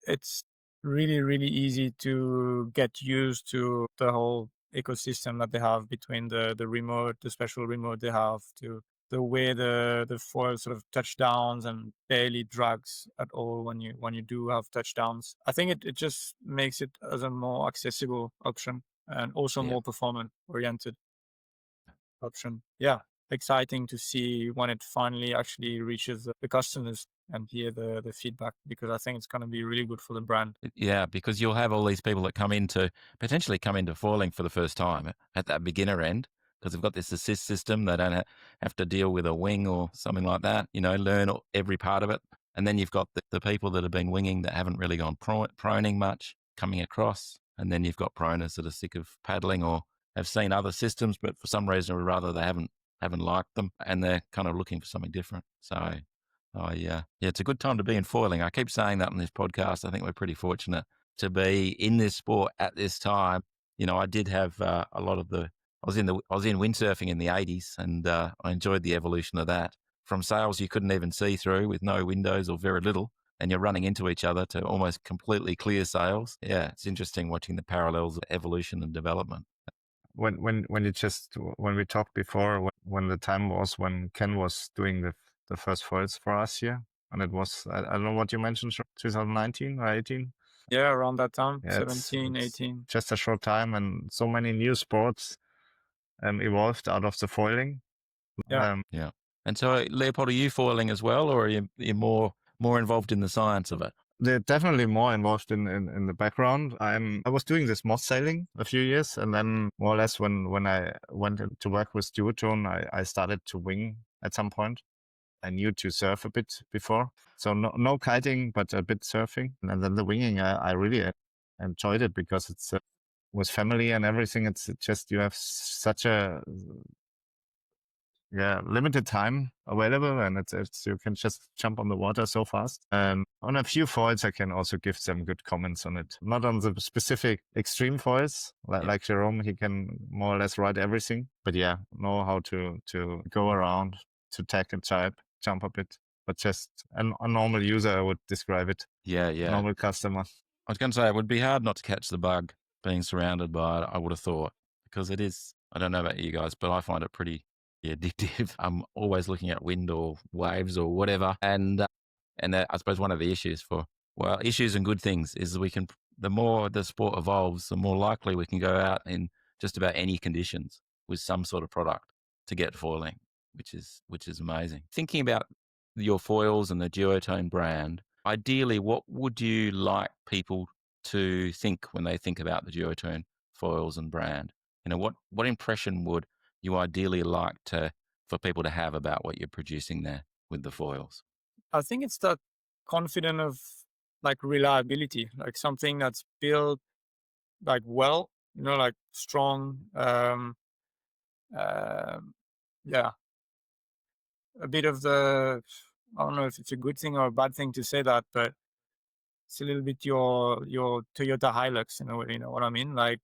it's really easy to get used to the whole ecosystem that they have between the remote, the special remote they have, to the way the foil sort of touchdowns and barely drags at all when you do have touchdowns. I think it just makes it as a more accessible option and also more performance oriented option. Yeah, exciting to see when it finally actually reaches the customers and hear the feedback, because I think it's going to be really good for the brand. Yeah, because you'll have all these people that potentially come into foiling for the first time at that beginner end, because they've got this assist system. They don't have to deal with a wing or something like that, learn every part of it. And then you've got the people that have been winging that haven't really gone proning much coming across. And then you've got proners that are sick of paddling or have seen other systems, but for some reason or other, they haven't liked them, and they're kind of looking for something different. So, yeah, it's a good time to be in foiling. I keep saying that on this podcast. I think we're pretty fortunate to be in this sport at this time. I did have a lot of I was in windsurfing in the 80s, and I enjoyed the evolution of that. From sails you couldn't even see through with no windows or very little, and you're running into each other, to almost completely clear sails. Yeah, it's interesting watching the parallels of evolution and development. When we talked before, when the time was when Ken was doing the first foils for us here, and it was, I don't know what you mentioned, 2019 or 18? Yeah, around that time, Yeah, 17, 18. Just a short time, and so many new sports evolved out of the foiling. Yeah. Yeah. And so, Leopold, are you foiling as well, or are you more involved in the science of it? They're definitely more involved in the background. I was doing this moth sailing a few years, and then more or less when I went to work with Duotone, I started to wing at some point. I knew to surf a bit before, so no kiting, but a bit surfing. And then the winging, I really enjoyed it because it's with family and everything. It's just, you have such a limited time available, and it's you can just jump on the water so fast. And on a few foils, I can also give some good comments on it. Not on the specific extreme foils, like Jerome, he can more or less ride everything. But yeah, know how to go around, to tack and jump a bit. But just a normal user, I would describe it. Yeah. Normal customer. I was going to say, it would be hard not to catch the bug being surrounded by it, I would have thought, because it is, I don't know about you guys, but I find it pretty addictive. I'm always looking at wind or waves or whatever. And I suppose one of the issues issues and good things is the more the sport evolves, the more likely we can go out in just about any conditions with some sort of product to get foiling, which is amazing. Thinking about your foils and the Duotone brand, ideally, what would you like people to think when they think about the Duotone foils and brand? What impression would you ideally like for people to have about what you're producing there with the foils? I think it's that confident of like reliability, like something that's built like well, like strong. Yeah, a bit of I don't know if it's a good thing or a bad thing to say that, but it's a little bit your Toyota Hilux, you know what I mean? Like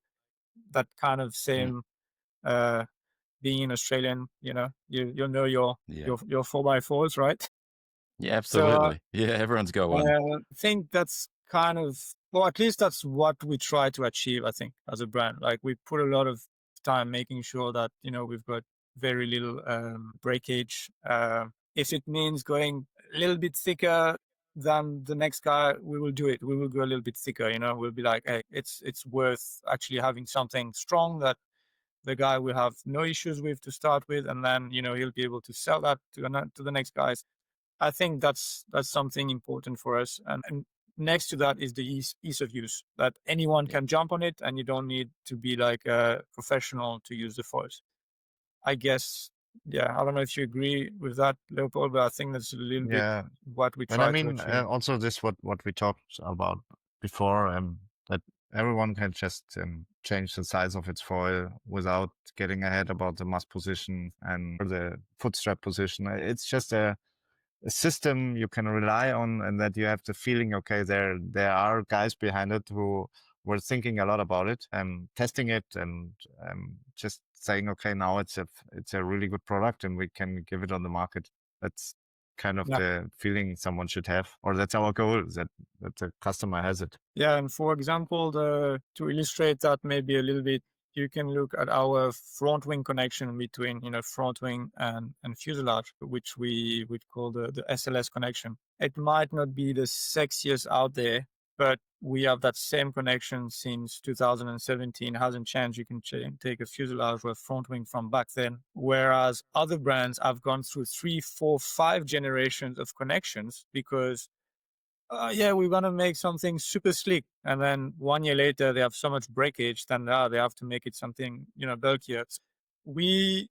that kind of same, being in Australian, you know your 4x4s, right? Yeah, So absolutely. Yeah, everyone's got one. I think that's kind of, well, at least that's what we try to achieve, I think, as a brand. Like we put a lot of time making sure that, we've got very little breakage. If it means going a little bit thicker than the next guy, we will do it. We will go a little bit thicker, we'll be like, hey, it's worth actually having something strong that the guy will have no issues with to start with, and then, he'll be able to sell that to the next guys. I think that's something important for us. And next to that is the ease of use, that anyone can jump on it, and you don't need to be like a professional to use the foils. I guess, I don't know if you agree with that, Leopold, but I think that's a little bit what we try to achieve. Also this what we talked about before, that everyone can just change the size of its foil without getting ahead about the mass position and the foot strap position. It's just a system you can rely on, and that you have the feeling, okay, there are guys behind it who were thinking a lot about it and testing it, and just saying, okay, now it's a really good product and we can give it on the market. That's kind of Yeah. the feeling someone should have, or that's our goal, that the customer has it. Yeah, and for example, to illustrate that maybe a little bit, you can look at our front wing connection between front wing and fuselage, which we would call the SLS connection. It might not be the sexiest out there, but we have that same connection since 2017. It hasn't changed. You can take a fuselage or a front wing from back then, whereas other brands have gone through 3, 4, 5 generations of connections because yeah, we're going to make something super slick. And then 1 year later, they have so much breakage, then they have to make it something, bulkier. We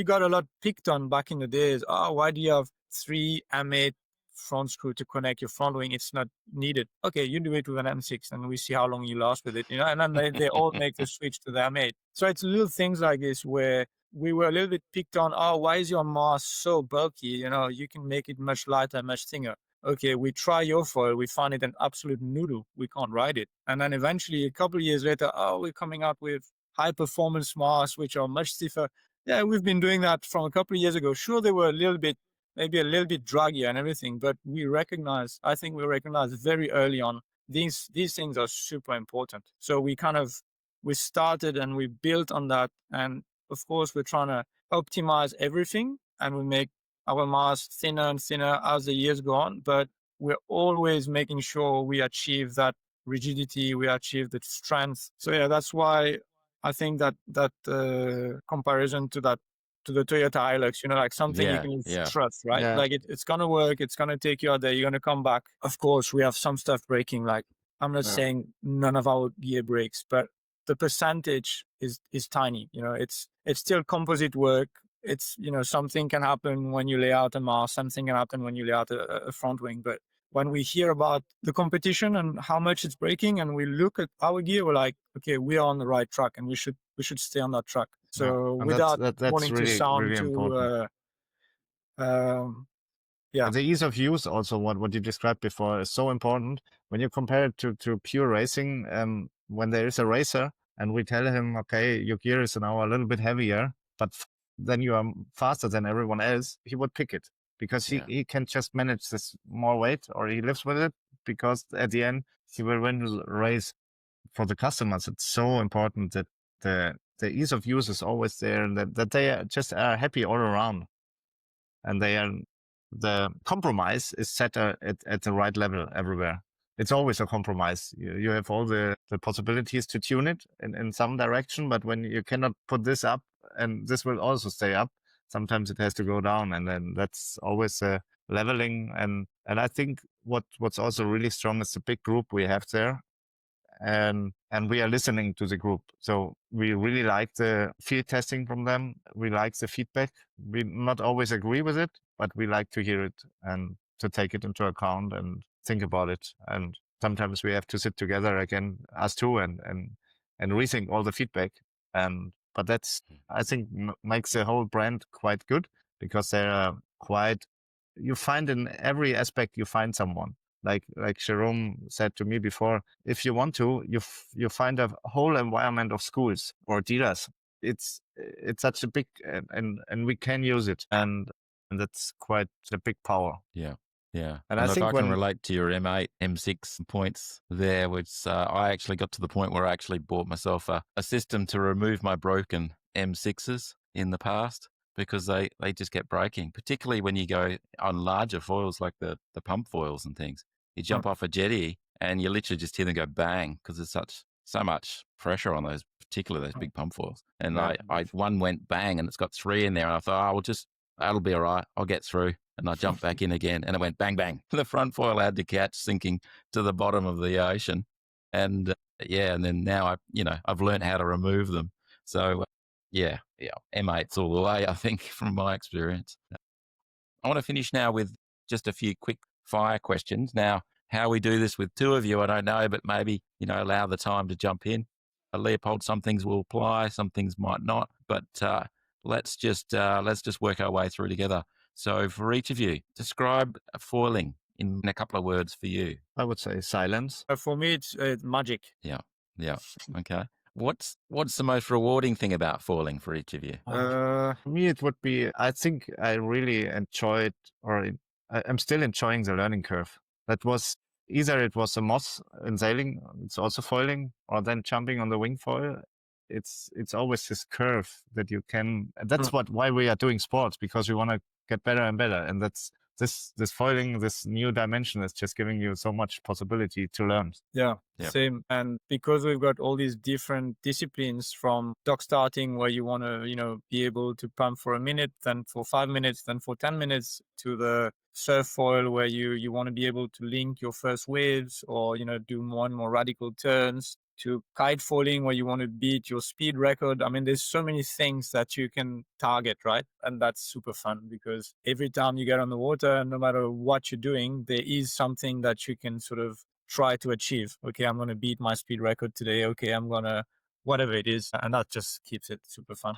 got a lot picked on back in the days. Oh, why do you have 3 M8 front screw to connect your front wing? It's not needed. Okay, you do it with an M6 and we see how long you last with it, and then they all make the switch to the M8. So it's little things like this where we were a little bit picked on. Oh, why is your mast so bulky? You can make it much lighter, much thinner. Okay, we try your foil, we find it an absolute noodle. We can't ride it. And then eventually, a couple of years later, we're coming out with high performance masks, which are much stiffer. Yeah, we've been doing that from a couple of years ago. Sure, they were maybe a little bit draggier and everything, but I think we recognized very early on, these things are super important. So we started and we built on that. And of course, we're trying to optimize everything, and we make our mask thinner and thinner as the years go on, but we're always making sure we achieve that rigidity, we achieve the strength. So yeah, that's why I think that comparison to the Toyota Hilux, like something you can trust, right? Yeah. Like it's gonna work, it's gonna take you out there, you're gonna come back. Of course, we have some stuff breaking. Like I'm not saying none of our gear breaks, but the percentage is tiny. It's still composite work. It's something can happen when you lay out a mast, something can happen when you lay out a front wing. But when we hear about the competition and how much it's breaking, and we look at our gear, we're like, okay, we are on the right track, and we should stay on that track. So without that's wanting really, to sound really too important. yeah, the ease of use, also what you described before, is so important. When you compare it to pure racing, when there is a racer and we tell him, okay, your gear is now a little bit heavier, but then you are faster than everyone else, he would pick it because he can just manage this more weight, or he lives with it, because at the end he will win the race. For the customers, it's so important that the ease of use is always there, and that they are just happy all around, and the compromise is set at the right level everywhere. It's always a compromise. You have all the possibilities to tune it in some direction, but when you cannot put this up and this will also stay up, sometimes it has to go down, and then that's always a leveling. And I think what's also really strong is the big group we have there, and we are listening to the group. So we really like the field testing from them. We like the feedback. We not always agree with it, but we like to hear it and to take it into account and think about it. And sometimes we have to sit together again, us two, and rethink all the feedback. But that's, I think, makes the whole brand quite good, because they're quite, you find in every aspect, you find someone. Like Jerome said to me before, if you want to, you find a whole environment of schools or dealers. It's such a big, and we can use it, and that's quite a big power. Yeah. Yeah. And And I look, think I can when relate to your M8, M6 points there, which I actually got to the point where I actually bought myself a system to remove my broken M6s in the past, because they just kept breaking, particularly when you go on larger foils like the pump foils and things. You jump off a jetty and you literally just hear them go bang, because there's so much pressure on those, particularly those big pump foils. And Yeah. I one went bang and it's got 3 in there, and I thought, well, that'll be all right. I'll get through. And I jumped back in again, and it went bang, bang. The front foil had to catch, sinking to the bottom of the ocean. And and then now I've learned how to remove them. So M8's all the way, I think, from my experience. I want to finish now with just a few quick fire questions. Now, How we do this with two of you, I don't know, but maybe, allow the time to jump in. Leopold, some things will apply, some things might not, but let's just work our way through together. So for each of you, describe foiling in a couple of words for you. I would say silence. For me, it's magic. Yeah. Okay. What's the most rewarding thing about foiling for each of you? For me, it would be, I think I really enjoyed, I'm still enjoying the learning curve. That was either it was a moss in sailing, it's also foiling, or then jumping on the wing foil. It's always this curve that you can, that's why we are doing sports, because we want to get better and better. And that's this foiling, this new dimension is just giving you so much possibility to learn. Yeah, Yep. same. And because we've got all these different disciplines, from dock starting where you want to, be able to pump for a minute, then for 5 minutes, then for 10 minutes, to the surf foil where you want to be able to link your first waves, or, do more and more radical turns, to kite foiling where you want to beat your speed record. I mean, there's so many things that you can target, right? And that's super fun, because every time you get on the water, no matter what you're doing, there is something that you can sort of try to achieve. Okay, I'm going to beat my speed record today. Okay, I'm going to, whatever it is. And that just keeps it super fun.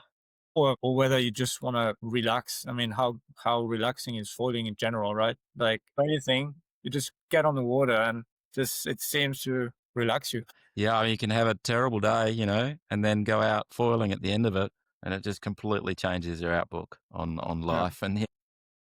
Or whether you just want to relax. I mean, how relaxing is foiling in general, right? Like anything, you just get on the water and just, it seems to relax you. Yeah, I mean, you can have a terrible day, and then go out foiling at the end of it, and it just completely changes your outlook on life. And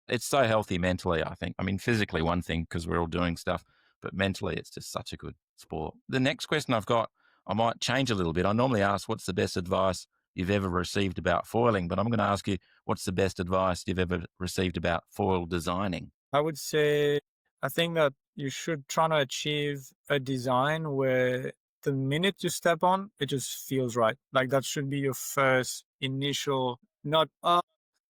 it's so healthy mentally, I think. I mean, physically one thing, because we're all doing stuff, but mentally it's just such a good sport. The next question I've got, I might change a little bit. I normally ask, what's the best advice you've ever received about foiling? But I'm going to ask you, what's the best advice you've ever received about foil designing? I would say, I think that you should try to achieve a design where the minute you step on, it just feels right. Like that should be your first initial, not,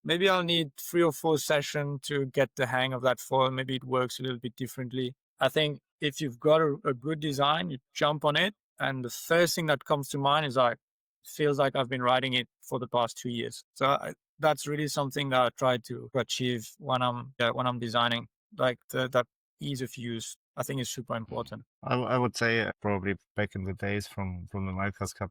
maybe I'll need 3 or 4 sessions to get the hang of that foil. Maybe it works a little bit differently. I think if you've got a good design, you jump on it, and the first thing that comes to mind is like, feels like I've been riding it for the past 2 years. So that's really something that I try to achieve when I'm designing. Like that ease of use, I think, is super important. I would say probably back in the days from the Micros Cup,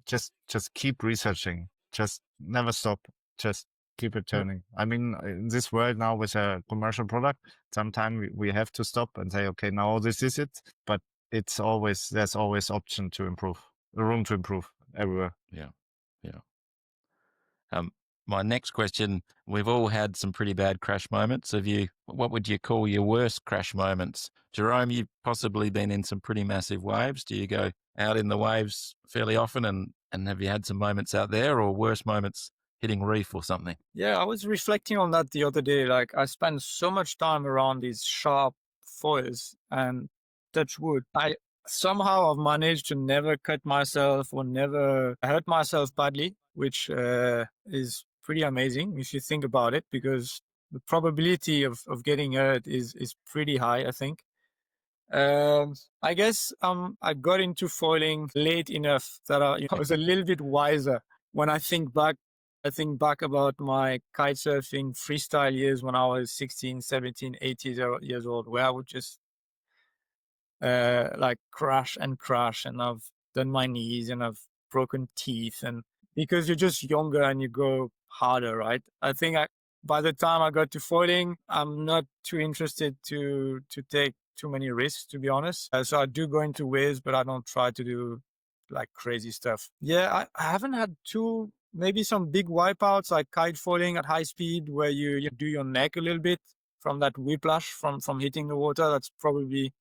just keep researching, just never stop, just keep it turning. I mean, in this world now with a commercial product, sometimes we have to stop and say, okay, now this is it. But there's always option to improve, room to improve everywhere. Yeah. My next question, we've all had some pretty bad crash moments. What would you call your worst crash moments? Jerome, you've possibly been in some pretty massive waves. Do you go out in the waves fairly often, and have you had some moments out there, or worse moments hitting reef or something? Yeah, I was reflecting on that the other day. Like, I spend so much time around these sharp foils, and touch wood, I somehow have managed to never cut myself or never hurt myself badly, which is pretty amazing if you think about it, because the probability of getting hurt is pretty high, I think. I guess I got into foiling late enough that I was a little bit wiser. When I think back about my kite surfing freestyle years when I was 16, 17, 18 years old, where I would just like crash, and I've done my knees and I've broken teeth, and because you're just younger and you go harder, right? I think by the time I got to foiling, I'm not too interested to take too many risks, to be honest. So I do go into waves, but I don't try to do like crazy stuff. Yeah, I haven't had maybe some big wipeouts like kite foiling at high speed where you do your neck a little bit from that whiplash from hitting the water. That's probably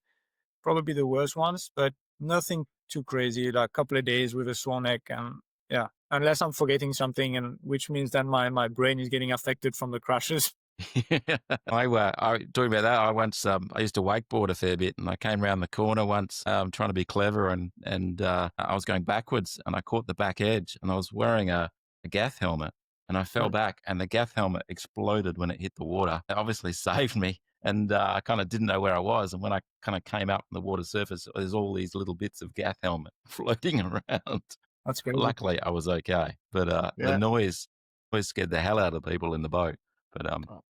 the worst ones, but nothing too crazy, like a couple of days with a sore neck. And yeah, unless I'm forgetting something, and which means that my brain is getting affected from the crashes. I talking about that. I used to wakeboard a fair bit, and I came around the corner once, trying to be clever, and I was going backwards, and I caught the back edge, and I was wearing a gaff helmet, and I fell back, and the gaff helmet exploded when it hit the water. It obviously saved me, and I kind of didn't know where I was, and when I kind of came up from the water surface, there's all these little bits of gaff helmet floating around. That's great. Luckily, I was okay, but the noise scared the hell out of people in the boat. But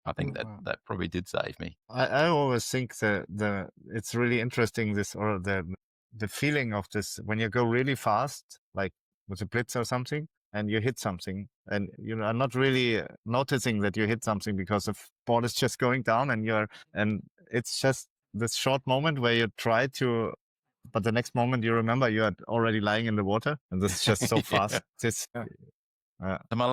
I think that Mm, that probably did save me. I always think the it's really interesting this or the feeling of this when you go really fast, like with a blitz or something, and you hit something, and you are not really noticing that you hit something because the ball is just going down, and it's just this short moment where you try to, but the next moment you remember you are already lying in the water, and this is just so Yeah. fast. This, Yeah. So my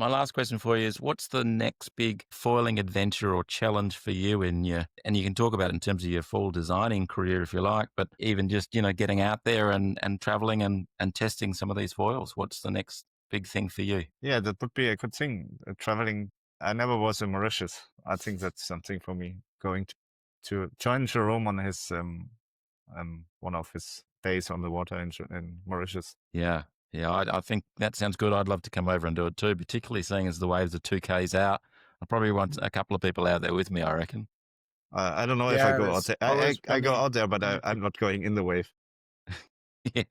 last question for you is, what's the next big foiling adventure or challenge for you in your, and you can talk about it in terms of your full designing career if you like, but even just, getting out there and traveling and testing some of these foils. What's the next big thing for you? yeah, that would be a good thing. Traveling. I never was in Mauritius. I think that's something for me. Going to join Jerome on his one of his days on the water in Mauritius. Yeah. Yeah. I think that sounds good. I'd love to come over and do it too, particularly seeing as the waves are 2Ks out. I probably want a couple of people out there with me, I reckon. I don't know if I Yeah, go out there's there. always I go plenty, out there, but plenty I'm people. not going in the wave. Yeah.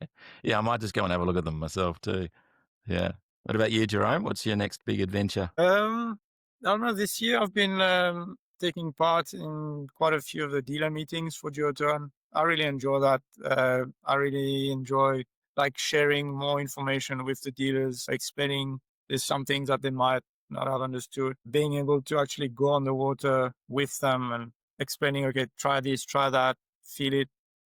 Yeah. I might just go and have a look at them myself too. Yeah. What about you, Jerome? What's your next big adventure? I don't know. This year I've been taking part in quite a few of the dealer meetings for Duotone. I really enjoy that. I really enjoy like sharing more information with the dealers, explaining there's some things that they might not have understood. Being able to actually go on the water with them and explaining, okay, try this, try that, feel it.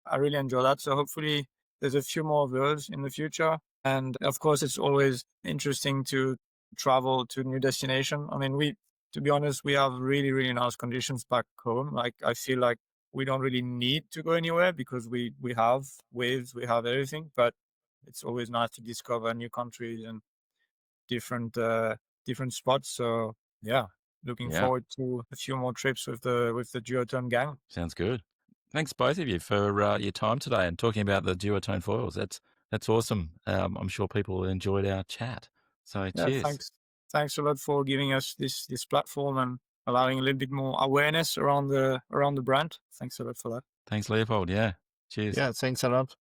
I really enjoy that. So hopefully there's a few more of those in the future. And of course, it's always interesting to travel to new destination. I mean, to be honest, we have really, really nice conditions back home. Like, I feel like we don't really need to go anywhere because we have waves, we have everything. But it's always nice to discover new countries and different spots. So yeah, looking Yeah. forward to a few more trips with the Duotone gang. Sounds good. Thanks both of you for your time today and talking about the duotone foils. That's awesome. I'm sure people enjoyed our chat. So Yeah, cheers. thanks a lot for giving us this platform and allowing a little bit more awareness around the brand. Thanks a lot for that. Thanks, Leopold. Yeah. Cheers. Yeah, thanks a lot.